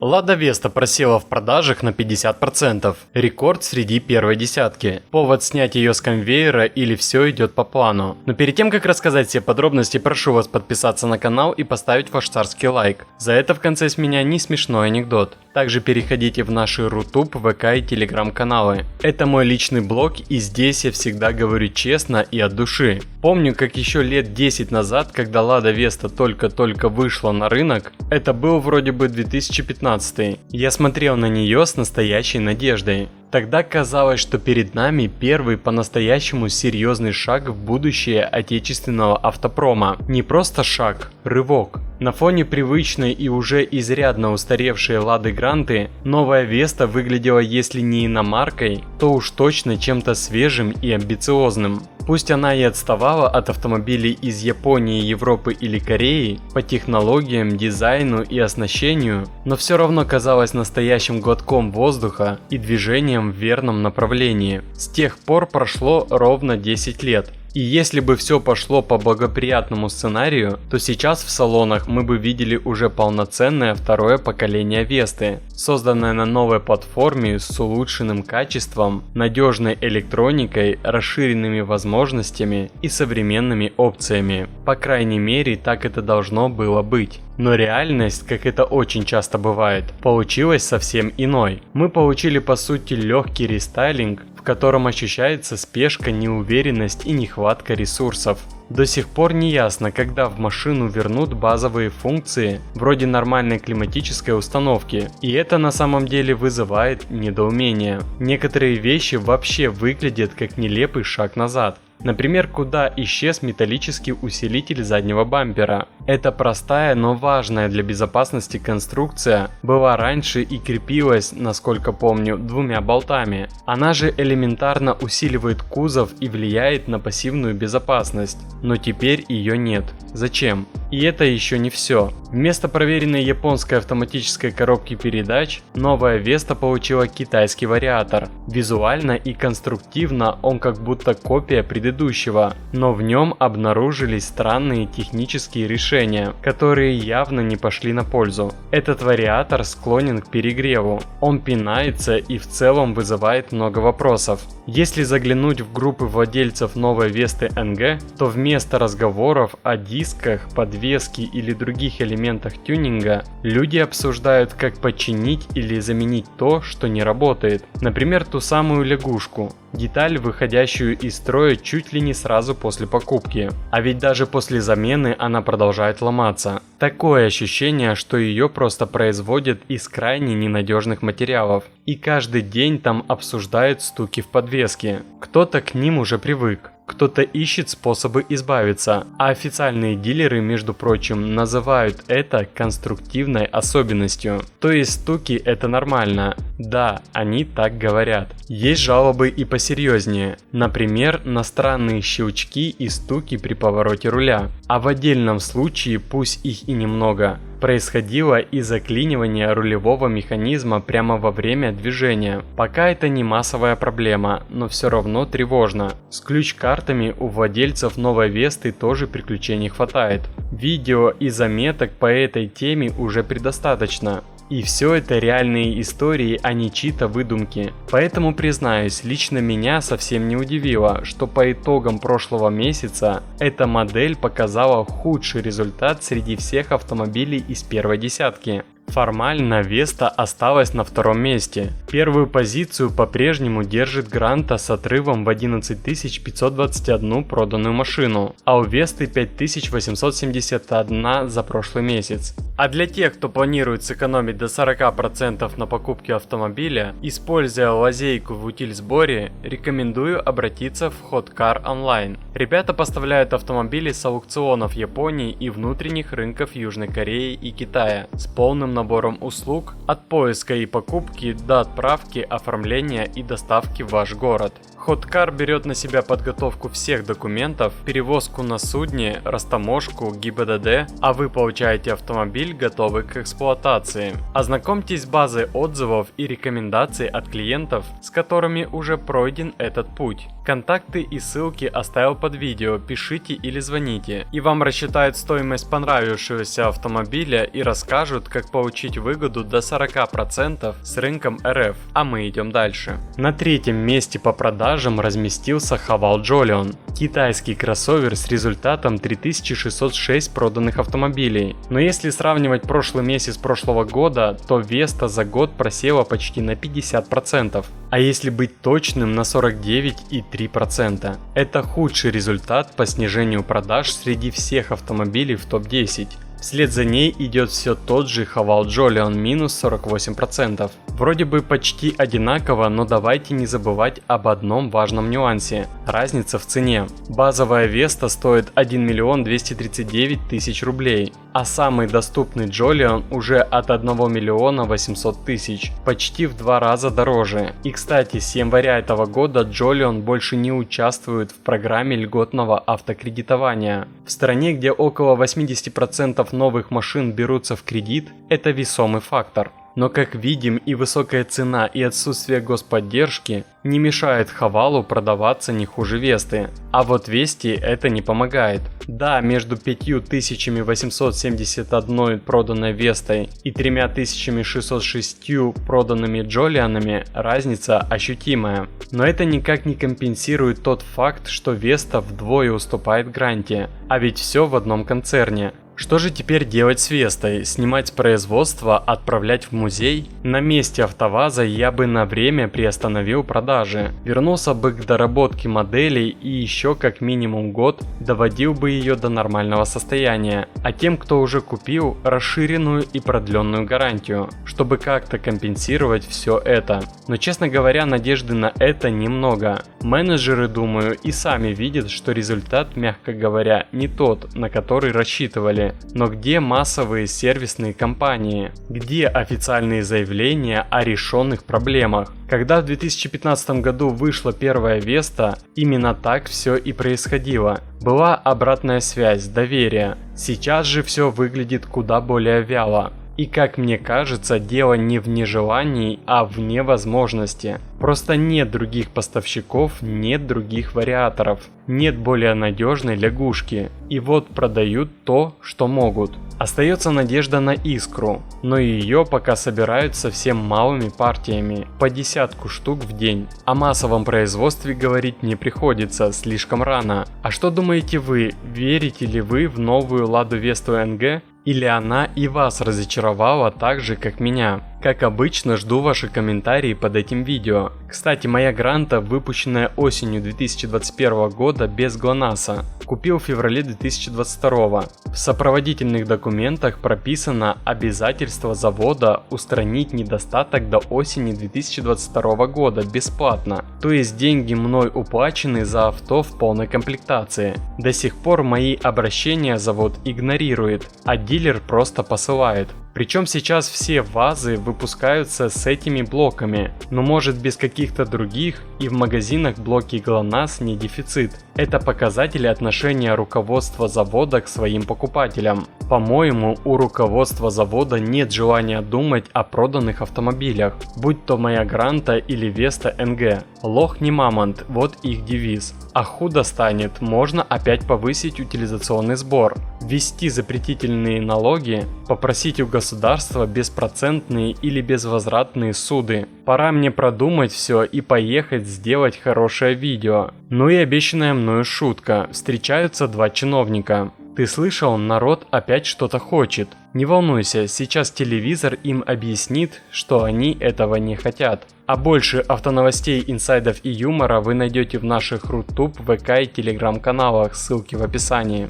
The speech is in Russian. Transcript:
Лада Веста просела в продажах на 50%, рекорд среди первой десятки. Повод снять ее с конвейера или все идет по плану. Но перед тем, как рассказать все подробности, прошу вас подписаться на канал и поставить ваш царский лайк. За это в конце с меня не смешной анекдот. Также переходите в наши Рутуб, ВК и Телеграм каналы. Это мой личный блог, и здесь я всегда говорю честно и от души. Помню, как еще лет 10 назад, когда Лада Веста только-только вышла на рынок, это был вроде бы 2015. Я смотрел на нее с настоящей надеждой. Тогда казалось, что перед нами первый по-настоящему серьезный шаг в будущее отечественного автопрома. Не просто шаг, рывок. На фоне привычной и уже изрядно устаревшей Лады Гранты, новая Веста выглядела если не иномаркой, то уж точно чем-то свежим и амбициозным. Пусть она и отставала от автомобилей из Японии, Европы или Кореи по технологиям, дизайну и оснащению, но все равно казалась настоящим глотком воздуха и движением в верном направлении. С тех пор прошло ровно 10 лет. И если бы все пошло по благоприятному сценарию, то сейчас в салонах мы бы видели уже полноценное второе поколение Весты, созданное на новой платформе с улучшенным качеством, надежной электроникой, расширенными возможностями и современными опциями. По крайней мере, так это должно было быть. Но реальность, как это очень часто бывает, получилась совсем иной. Мы получили по сути легкий рестайлинг, в котором ощущается спешка, неуверенность и нехватка ресурсов. До сих пор не ясно, когда в машину вернут базовые функции, вроде нормальной климатической установки, и это на самом деле вызывает недоумение. Некоторые вещи вообще выглядят как нелепый шаг назад. Например, куда исчез металлический усилитель заднего бампера. Эта простая, но важная для безопасности конструкция была раньше и крепилась, насколько помню, двумя болтами. Она же элементарно усиливает кузов и влияет на пассивную безопасность, но теперь ее нет. Зачем? И это еще не все. Вместо проверенной японской автоматической коробки передач, новая Веста получила китайский вариатор. Визуально и конструктивно он как будто копия предыдущего, но в нем обнаружились странные технические решения, которые явно не пошли на пользу. Этот вариатор склонен к перегреву, он пинается и в целом вызывает много вопросов. Если заглянуть в группы владельцев новой Весты NG, то вместо разговоров о дисках, подвеске или других элементах тюнинга, люди обсуждают, как починить или заменить то, что не работает. Например, ту самую лягушку. Деталь, выходящую из строя чуть ли не сразу после покупки. А ведь даже после замены она продолжает ломаться. Такое ощущение, что ее просто производят из крайне ненадежных материалов. И каждый день там обсуждают стуки в подвеске. Кто-то к ним уже привык. Кто-то ищет способы избавиться, а официальные дилеры, между прочим, называют это конструктивной особенностью. То есть стуки это нормально. Да, они так говорят. Есть жалобы и посерьезнее. Например, на странные щелчки и стуки при повороте руля. А в отдельном случае, пусть их и немного, происходило и заклинивание рулевого механизма прямо во время движения. Пока это не массовая проблема, но все равно тревожно. С ключ-картами у владельцев новой Весты тоже приключений хватает. Видео и заметок по этой теме уже предостаточно. И все это реальные истории, а не чьи-то выдумки. Поэтому признаюсь, лично меня совсем не удивило, что по итогам прошлого месяца эта модель показала худший результат среди всех автомобилей из первой десятки. Формально Веста осталась на втором месте. Первую позицию по-прежнему держит Гранта с отрывом в 11 521 проданную машину, а у Весты 5871 за прошлый месяц. А для тех, кто планирует сэкономить до 40% на покупке автомобиля, используя лазейку в утильсборе, рекомендую обратиться в Hot Car Online. Ребята поставляют автомобили с аукционов Японии и внутренних рынков Южной Кореи и Китая с полным набором услуг от поиска и покупки до отправки, оформления и доставки в ваш город. Hotcar берет на себя подготовку всех документов, перевозку на судне, растаможку, ГИБДД, а вы получаете автомобиль, готовый к эксплуатации. Ознакомьтесь с базой отзывов и рекомендаций от клиентов, с которыми уже пройден этот путь. Контакты и ссылки оставил под видео, пишите или звоните, и вам рассчитают стоимость понравившегося автомобиля и расскажут, как получить выгоду до 40% с рынком РФ, а мы идем дальше. На третьем месте по продажам разместился Haval Jolion, китайский кроссовер с результатом 3606 проданных автомобилей. Но если сравнивать прошлый месяц прошлого года, то Vesta за год просела почти на 50%. А если быть точным, на 49,3%. Это худший результат по снижению продаж среди всех автомобилей в топ-10. Вслед за ней идет все тот же Haval Jolion минус 48%. Вроде бы почти одинаково, но давайте не забывать об одном важном нюансе – разница в цене. Базовая Vesta стоит 1 239 000 рублей, а самый доступный Jolion уже от 1 800 000, почти в 2 раза дороже. И кстати, с января этого года Jolion больше не участвует в программе льготного автокредитования. В стране, где около 80% новых машин берутся в кредит, это весомый фактор. Но как видим, и высокая цена, и отсутствие господдержки не мешает Хавалу продаваться не хуже Весты. А вот Весте это не помогает. Да, между 5871 проданной Вестой и 3606 проданными Джолионами разница ощутимая. Но это никак не компенсирует тот факт, что Веста вдвое уступает Гранте, а ведь все в одном концерне. Что же теперь делать с Вестой? Снимать с производства, отправлять в музей? На месте АвтоВАЗа я бы на время приостановил продажи, вернулся бы к доработке моделей и еще как минимум год доводил бы ее до нормального состояния, а тем, кто уже купил, расширенную и продленную гарантию, чтобы как-то компенсировать все это. Но честно говоря, надежды на это немного. Менеджеры, думаю, и сами видят, что результат, мягко говоря, не тот, на который рассчитывали. Но где массовые сервисные компании? Где официальные заявления о решенных проблемах? Когда в 2015 году вышла первая Веста, именно так все и происходило. Была обратная связь, доверие. Сейчас же все выглядит куда более вяло. И как мне кажется, дело не в нежелании, а в невозможности. Просто нет других поставщиков, нет других вариаторов, нет более надежной лягушки. И вот продают то, что могут. Остается надежда на Искру, но ее пока собирают совсем малыми партиями, по десятку штук в день. О массовом производстве говорить не приходится, слишком рано. А что думаете вы, верите ли вы в новую Ладу Весту НГ? Или она и вас разочаровала так же, как меня? Как обычно, жду ваши комментарии под этим видео. Кстати, моя Гранта, выпущенная осенью 2021 года без ГЛОНАССа, купил в феврале 2022. В сопроводительных документах прописано обязательство завода устранить недостаток до осени 2022 года бесплатно. То есть деньги мной уплачены за авто в полной комплектации. До сих пор мои обращения завод игнорирует, а дилер просто посылает. Причем сейчас все ВАЗы выпускаются с этими блоками, но может без каких-то других, и в магазинах блоки ГЛОНАСС не дефицит. Это показатели отношения руководства завода к своим покупателям. По-моему, у руководства завода нет желания думать о проданных автомобилях, будь то моя Гранта или Веста НГ. Лох не мамонт, вот их девиз. А худо станет, можно опять повысить утилизационный сбор, ввести запретительные налоги, попросить у государства беспроцентные или безвозвратные суды. Пора мне продумать все и поехать сделать хорошее видео. Ну и обещанная мною шутка. Встречаются два чиновника. Ты слышал, народ опять что-то хочет. Не волнуйся, сейчас телевизор им объяснит, что они этого не хотят. А больше автоновостей, инсайдов и юмора вы найдете в наших Рутуб, ВК и Телеграм каналах, ссылки в описании.